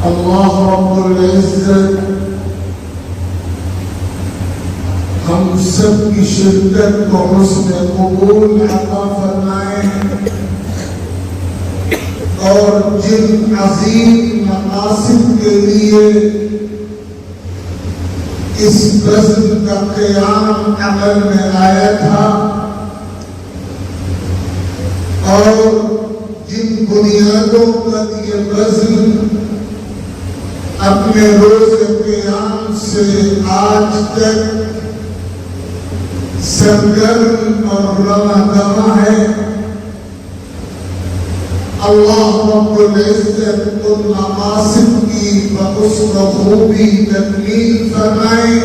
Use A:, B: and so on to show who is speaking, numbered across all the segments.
A: اللہ رب العزت ہم سب کی شرکت کو حسن قبول عطا فرمائے اور جن عظیم مقاصد کے لیے اس بزم کا قیام عمل میں آیا تھا اور جن بنیادوں پر یہ بزم اپنے روز قیام سے آج تک سرگرم اور رواں دواں ہے، اللہ رب العزت ان مقاصد کی بحسن خوبی تکمیل فرمائے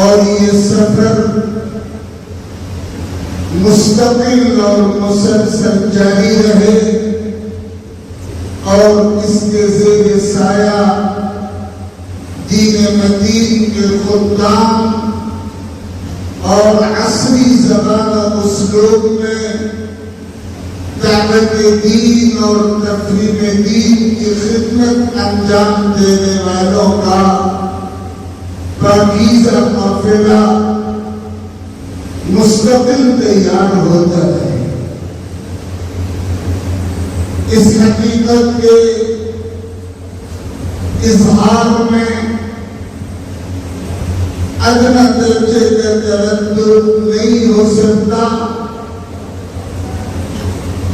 A: اور یہ سفر مستقل اور مسلسل جاری رہے اور اس کے زیر سایہ دین متین کے خدام اور عصری زبان و اسلوب میں دعوت دین اور تفہیم دین کی خدمت انجام دینے والوں کا پاکیزہ قافلہ مستقل تیار ہوتا ہے۔ اس حقیقت کے اظہار میں ادنی درجے کا تردد نہیں ہو سکتا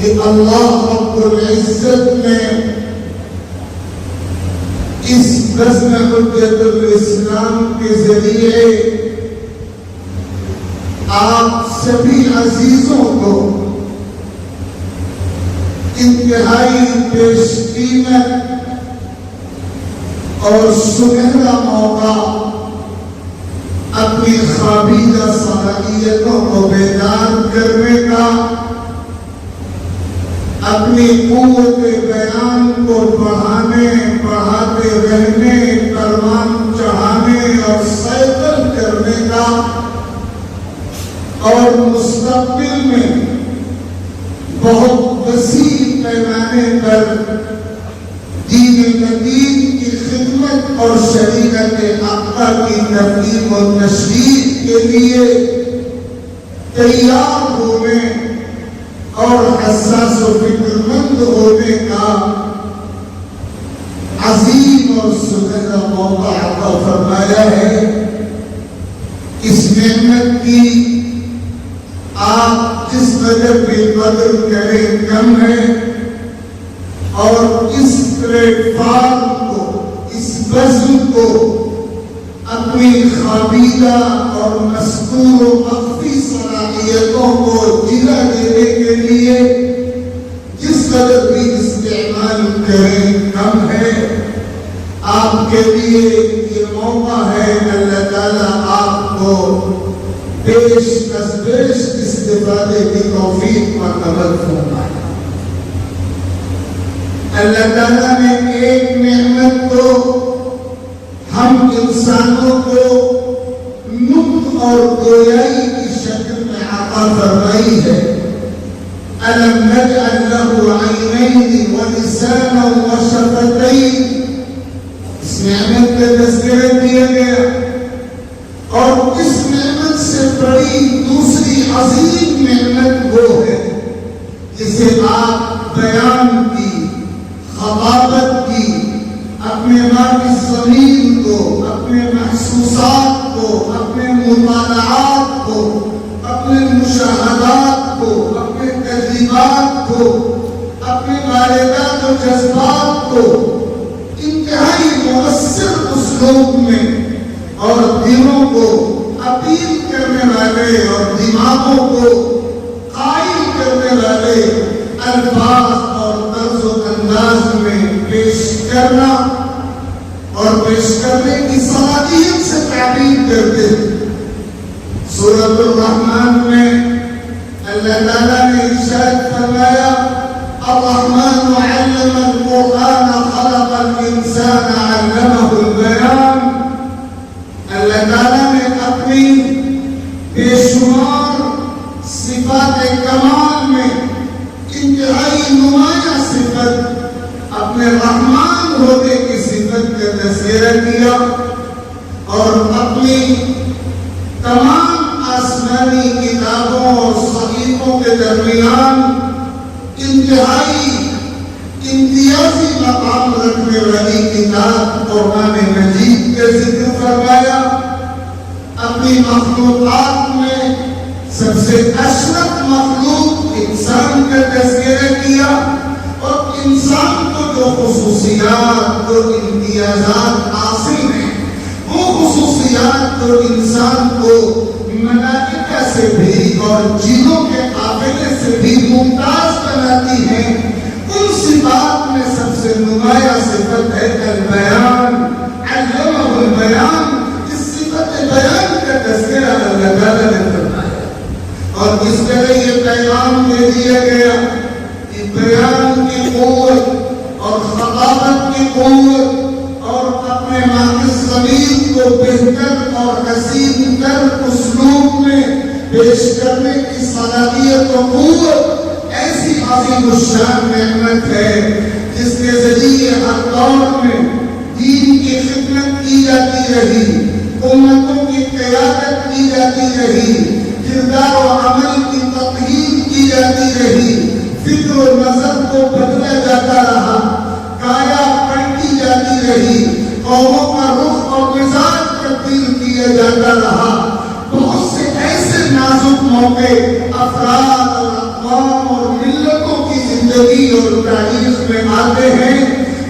A: کہ اللہ رب العزت نے اس بزم حجت الاسلام کے ذریعے آپ سبھی عزیزوں کو انتہائی پیش قیمت اور سنہرا موقع اپنی خوابیدہ صلاحیتوں کو بیدار کرنے کا، اپنی قوت بیان کو بڑھاتے رہنے، پروان چڑھانے اور سیطل کرنے کا اور مستقبل میں بہت وسیع پیمانے پر دین متین کی خدمت اور شریعت حقہ کی تبلیغ و تشریح کے لیے تیار ہونے اور حساس و فکرمند ہونے کا عظیم اور سنہرا موقع عطا فرمایا ہے۔ اس نعمت کی آپ جس قدر بھی قدر کریں کم ہے اور اس پلیٹ فارم کو، اس بزم کو اپنی خوابیدہ اور مذکور و مخفی صلاحیتوں کو جلا دینے کے لیے جس قدر بھی استعمال کریں کم ہے۔ آپ کے لیے یہ موقع ہے، اللہ تعالیٰ آپ کو بیش از بیش استفادے کی توفیق مرتبط فرمائے۔ اللہ تعالیٰ نے ایک نعمت تو ہم انسانوں کو نطق اور گویائی کی شکل میں عطا فرمائی ہے۔ أَلَمْ نَجْعَلْ لَهُ عَيْنَيْنِ وَلِسَانًا وَشَفَتَيْنِ، اس نعمت کا تذکرہ کیا گیا اور اس نعمت سے بڑی دوسری عظیم نعمت وہ ہے جسے آپ بیان کی، خطابت کی، اپنے مالی زمین کو، اپنے محسوسات کو، اپنے مطالعات کو، اپنے مشاہدات کو، اپنے تجربات کو، اپنے واردات و جذبات کو انتہائی مؤثر اسلوب میں اور دلوں کو اپیل کرنے والے اور دماغوں کو قائل کرنے والے الفاظ اور طرز و انداز میں پیش کرنا اور پیش کرنے کی صلاحیت سے تعبیر کرتے ہیں۔ سورۃ الرحمن میں اللہ تعالیٰ نے ارشاد فرمایا الرحمن علم القرآن خلق الانسان علمہ البیان۔ اللہ تعالیٰ نے اپنی بے شمار صفات کمال میں انتہائی نمایاں صفت اپنے اپنے رحمان ہونے کی صفت کا تذکرہ کیا اور اپنی تمام آسمانی کتابوں اور صحیفوں کے درمیان انتہائی امتیازی مقام رکھنے والی کتاب قرآن مجید کا ذکر فرمایا. اپنی مخلوقات میں سب سے اشرف مخلوق انسان کا تذکرہ کیا اور انسان کو جو خصوصیات اور امتیازات حاصل ہیں وہ خصوصیات جو انسان کو ملائکہ سے بھی اور جنوں کے قافلے سے بھی ممتاز بناتی ہیں، ان صفات میں سب سے نمایاں صفت ہے البیان. علمہ البیان، اس صفت بیان کا تذکرہ اللہ تعالیٰ نے فرمایا اور اس طرح یہ پیغام دے دیا گیا کہ بیان کی قوت اور خطابت کی قوت اور اپنے ناقص ضمیر کو بہتر اور حسین تر اسلوب میں پیش کرنے کی صلاحیت و قوت ایسی عظیم الشان نعمت ہے جس کے ذریعے ہر دور میں دین کی خدمت کی جاتی رہی، امتوں کی قیادت کی جاتی رہی، کردار و عمل کی تطہیر کی جاتی رہی، فکر و نظر کو بدلا جاتا رہا، کایا پلٹی جاتی رہی، قوموں کا رخ اور مزاج تبدیل کیا جاتا رہا. بہت سے ایسے نازک موقع افراد اور اقوام اور ملتوں کی زندگی اور تاریخ میں آتے ہیں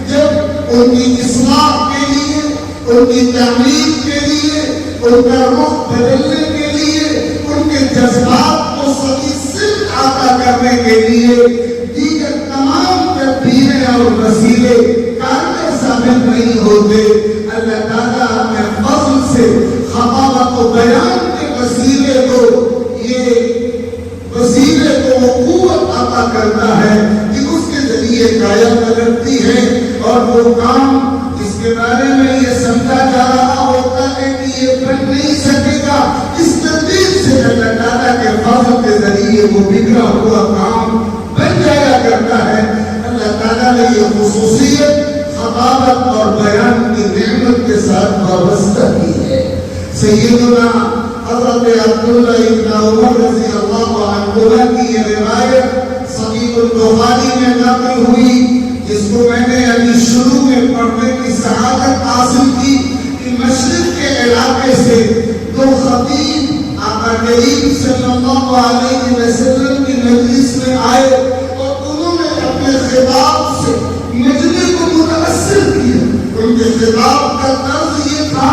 A: جب ان کی اصلاح کے لیے، ان کی تعمیر کے لیے، ان کا رخ بدلنے کے لیے، ان کے جذبات کو صحیح سمت عطا کرنے کے لیے دیگر تمام تدبیریں اور وسیلے کارگر ثابت نہیں ہوتے. اللہ تعالیٰ اپنے فضل سے خطابت و بیان کے وسیلے کو وہ قوت عطا کرتا ہے کہ اس کے ذریعے کایا بدلتی ہے اور وہ کام اس کے بارے میں یہ سمجھا جا رہا ہوتا ہے کہ یہ بن نہیں سکے گا، اس ترتیب سے اللہ تعالیٰ کے فضل کے ذریعے وہ بگڑا ہوا کام بن جایا کرتا ہے. اللہ تعالیٰ نے یہ خصوصیت خطابت اور بیان کی نعمت کے ساتھ وابستہ کی ہے. سیدنا حضرت عبداللہ ابن عمر رضی اللہ عنہ کی یہ روایت صحیح البخاری میں نقل ہوئی، جس کو میں نے ابھی شروع میں پڑھنے کی سعادت حاصل کی کہ مشرق کے علاقے سے دو خطیب آقا کریم صلی اللہ علیہ وسلم کی مجلس میں آئے اور انہوں نے اپنے خطاب سے مجلس کو متاثر کیا. ان کے خطاب کا طرز یہ تھا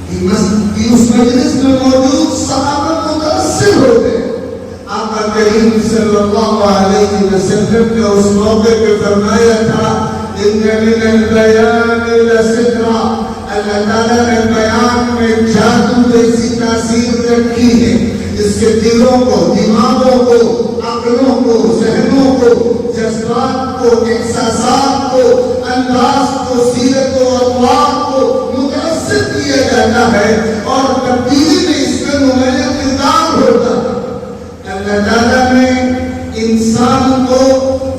A: کہ اس مجلس میں موجود صحابہ متاثر ہو گئے. آقا کریم صلی اللہ علیہ وسلم نے اس موقع پہ فرمایا تھا ان من البیان لسحرا، اللہ تعالیٰ نے بیان میں جادو جیسی تاثیر رکھی ہے. اس کے دلوں کو، دماغوں کو، عقلوں کو، ذہنوں کو، جذبات کو، احساسات کو، انداز کو، سیرت و اطوار کو متاثر کیا جاتا ہے اور تبدیلی میں اس کا نمایاں کردار ہوتا ہے. اللہ تعالیٰ نے انسان کو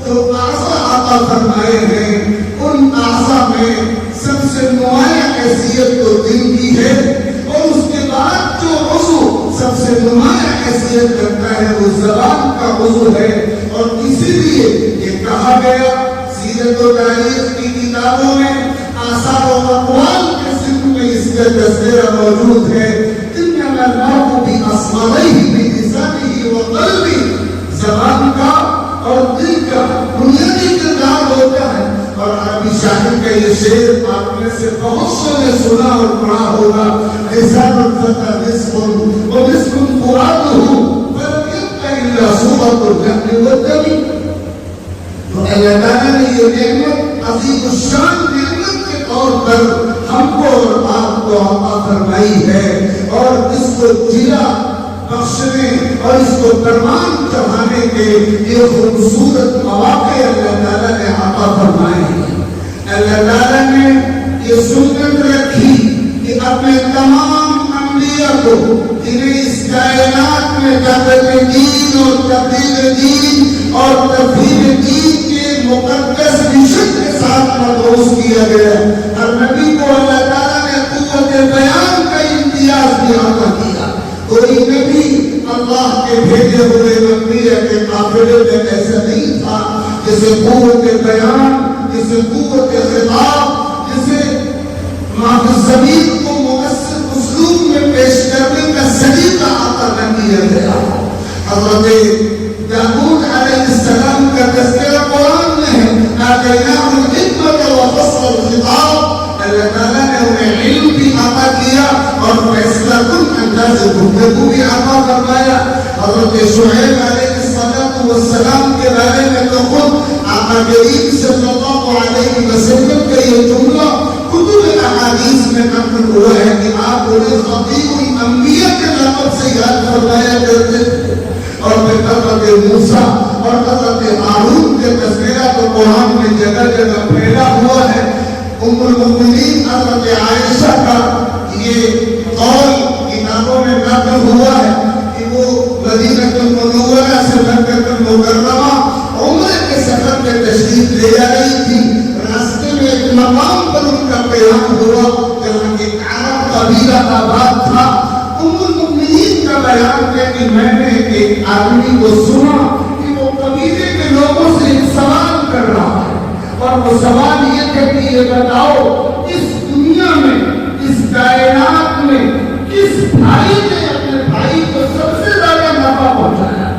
A: جو اعضاء عطا فرمائے ہیں ان اعضاء میں سب سے نمایاں حیثیت تو دل کی ہے اور اس کے بعد جو عضو سب سے نمایاں حیثیت رکھتا ہے وہ زبان کا عضو ہے. اور اسی لیے یہ کہا گیا سیرت و تاریخ کی کتابوں میں آثار و اقوال کے ذکر میں اس کا تذکرہ موجود ہے. انما المرء بأصغريه بلسانه وقلبه، زبان کا اور دل کا بنیادی کردار ہوتا ہے. اور عربی شاعر کا یہ شعر آپ میں سے بہت سو نے سنا اور پڑھا ہوگا، لسان الفتى مسك ومسك فؤاده فلم يبق الا صورة اللحم والدم. تو اللہ تعالیٰ نے یہ نعمت عظیم الشان نعمت کے طور پر ہم کو اور آپ کو عطا فرمائی ہے اور اس کو جلا بخشنے اور اس کو پروان چڑھانے کے یہ خوبصورت مواقع اللہ تعالیٰ نے عطا فرمائے ہیں. اللہ تعالیٰ نے یہ سنت رکھی کہ اپنے تمام انبیاء کو جنہیں اس کائنات میں دعوت دین اور تبلیغ دین اور تفہیم دین کے مقدس مشن مدروس کیا گیا ہے. ہر نبی کو اللہ تعالیٰ نے قوت بیان کا امتیاز بھی عطا کیا. کوئی نبی اللہ کے بھیجے ہوئے انبیاء کے قافلے میں ایسا نہیں تھا جسے قوت بیان، جسے قوت خطاب، جسے زمین کو مؤثر اسلوب میں پیش کرنے کا سلیقہ عطا نہ کیا گیا. حضرت داؤد علیہ السلام کا تذکرہ قرآن میں ہے. آتیناہ الحکمۃ وفصل الخطاب. اللہ تعالیٰ نے انہیں علم بھی عطا کیا اور فیصلہ کن انداز گفتگو بھی عطا فرمایا. حضرت شعیب علیہ السلام کے بارے میں تو خود آقا کریم صلی اللہ علیہ وسلم کا یہ جملہ کتب احادیث میں نقل ہوا ہے کہ آپ انہیں خطیب الانبیاء کے لقب سے یاد فرمایا کرتے تھے. اور پھر حضرت موسیٰ اور حضرت ہارون کے تذکرہ تو قرآن میں جگہ جگہ پھیلا ہوا ہے. ام المؤمنین حضرت عائشہ کا یہ قول کتابوں میں نقل ہوا ہے کہ وہ مدینہ المنورہ سے مکہ المکرمہ عمرے کے سفر میں تشریف لے آ رہی تھی. راستے میں ایک مقام پر ان کا قیام ہوا جہاں ایک عرب قبیلہ آباد تھا. ام المؤمنین کا بیان ہے کہ میں نے ایک آدمی کو سنا کہ وہ قبیلے کے لوگوں سے ایک سوال کر رہا ہے اور وہ سوال یہ تھا کہ یہ بتاؤ اس دنیا میں، اس کائنات میں کس بھائی نے اپنے بھائی کو سب سے زیادہ نفع پہنچایا؟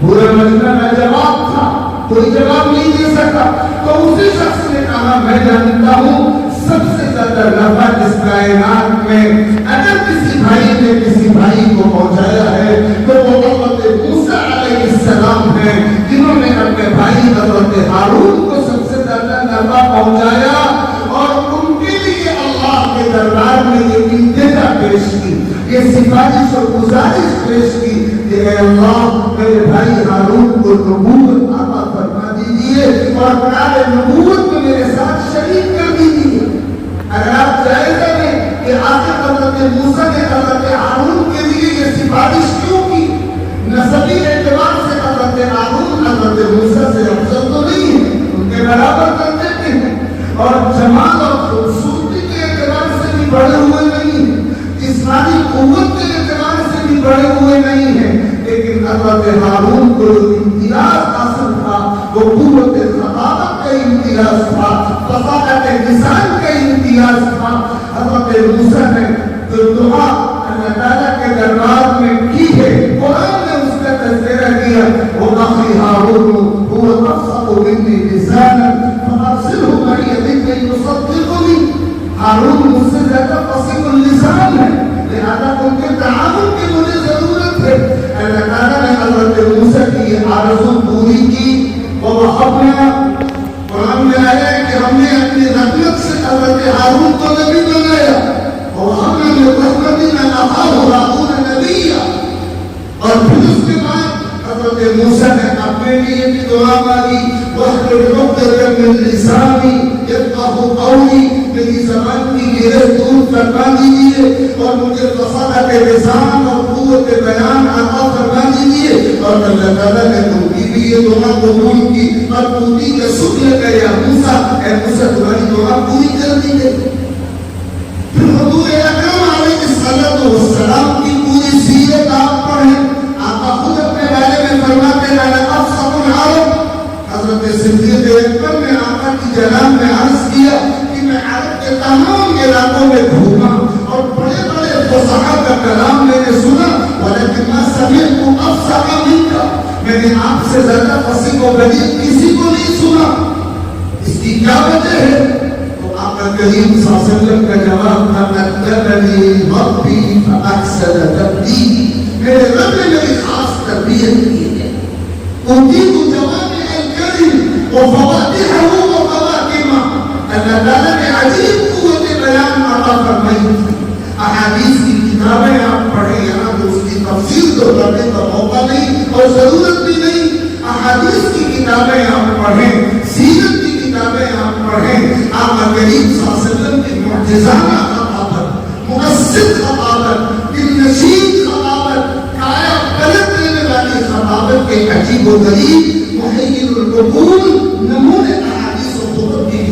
A: پورا مجمع میں جواب تھا، کوئی جواب نہیں دے سکا. تو اسی شخص نے کہا میں جانتا ہوں سب سے زیادہ نفع اس کائنات میں اگر کسی بھائی نے کسی بھائی کو پہنچایا ہے تو وہ حضرت موسیٰ علیہ السلام ہیں جنہوں نے اپنے بھائی حضرت ہارون کو سب سے زیادہ نفع پہنچایا. اور ان کے لیے اللہ کے دربار میں یہ التجا پیش کی، یہ سفارش اور گزارش پیش کی کہ اے اللہ میرے بھائی ہارون کو نبوت عطا فرما دیجیے اور کار نبوت میں میرے ساتھ شریک کر دیجیے. اگر آپ جائزہ لیں کہ آخر حضرت موسیٰ نے حضرت ہارون کے لیے یہ سفارش کیوں کی؟ نسبی اعتبار سے حضرت ہارون حضرت موسیٰ سے افضل تو نہیں ہے، ان کے برابر کر دیتے ہیں، اور جمال اور خوبصورتی کے اعتبار سے بھی بڑے ہوئے نہیں ہیں، جسمانی قوت کے اعتبار سے بھی بڑے ہوئے نہیں ہیں. لیکن حضرت ہارون کو جو امتیاز حاصل تھا وہ قوت خطابت کا امتیاز تھا، فصاحت لسان کا امتیاز تھا. حضرت موسیٰ نے جو دعا اللہ تعالیٰ کے دربار میں کی ہے قرآن نے اس کا تذکرہ کیا. وَأَخِي هَارُونُ هُوَ أَفْصَحُ مِنِّي لِسَانًا فَأَرْسِلْهُ مَعِيَ لِكَيْ يُصَدِّقُنِي. ہارون مجھ سے زیادہ فصیح اللسان ہے، لہذا ان کے تعاون کی مجھے ضرورت ہے. اللہ تعالیٰ نے حضرت موسیٰ کی یہ آرزو پوری کی. وَوَهَبْنَا، قرآن میں آیا ہے کہ ہم نے اپنی رحمت سے حضرت ہارون کو نبی بنایا. وَوَهَبْنَا مِن رَحْمَتِنَا أَخَاهُ هَارُونَ نَبِيًّا. اور پھر اس کے بعد حضرت موسیٰ نے اپنے لیے بھی دعا مانگی. وَاحْلُلْ عُقْدَةً مِّن لِّسَانِي يَفْقَهُوا قَوْلِي. میری زبان کی گرفت دور فرما دیجیے اور مجھے فصاحت لسان اور قوت بیان عطا فرما دیجیے. اور اللہ تعالیٰ نے ان کی بھی یہ دعا قبول کی اور پوری کا شکر کا یا موسیٰ، اے موسیٰ تمہاری دعا پوری کر دی گئی. پھر حضور اکرم علیہ السلام کی پوری سیرت آپ پڑھیں. آقا خود اپنے بارے میں فرماتے ہیں انا افصح العرب. حضرت صدیق اکبر نے آقا کی جناب میں عرض کیا کہ میں عرب کے تمام علاقوں میں گھوما اور بڑے بڑے فصحاء کا کلام میں نے سنا، ولیکن ما سمعت افصح منک. میں نے آپ سے زیادہ فصیح و بلیغ کسی کو نہیں سنا. اس کی کیا وجہ ہے؟ تو آقا کریم صلی اللہ علیہ وسلم کا جواب تھا ادبنی ربی فاحسن تدبیری. میرے رب نے میری خاص تربیت کی ہے. اوتیت جوامع الکلم وفواتحہ وخواتمہ. اللہ تعالیٰ نے عجیب قوت بیان عطا فرمائی تھی. احادیث کی کتابیں آپ پڑھیں، یہاں تو اس کی تفسیر تو کرنے کا موقع نہیں اور ضرورت بھی نہیں. احادیث کی کتابیں آپ پڑھیں، سیرت کی کتابیں آپ پڑھیں. آقا کریم صلی اللہ علیہ وسلم کی معجزانہ خطابت، مؤثر خطابت، دلنشین خطابت، کایا پلٹ دینے والی عجیب و غریب محیل العقول نمونے احادیث و خطب کی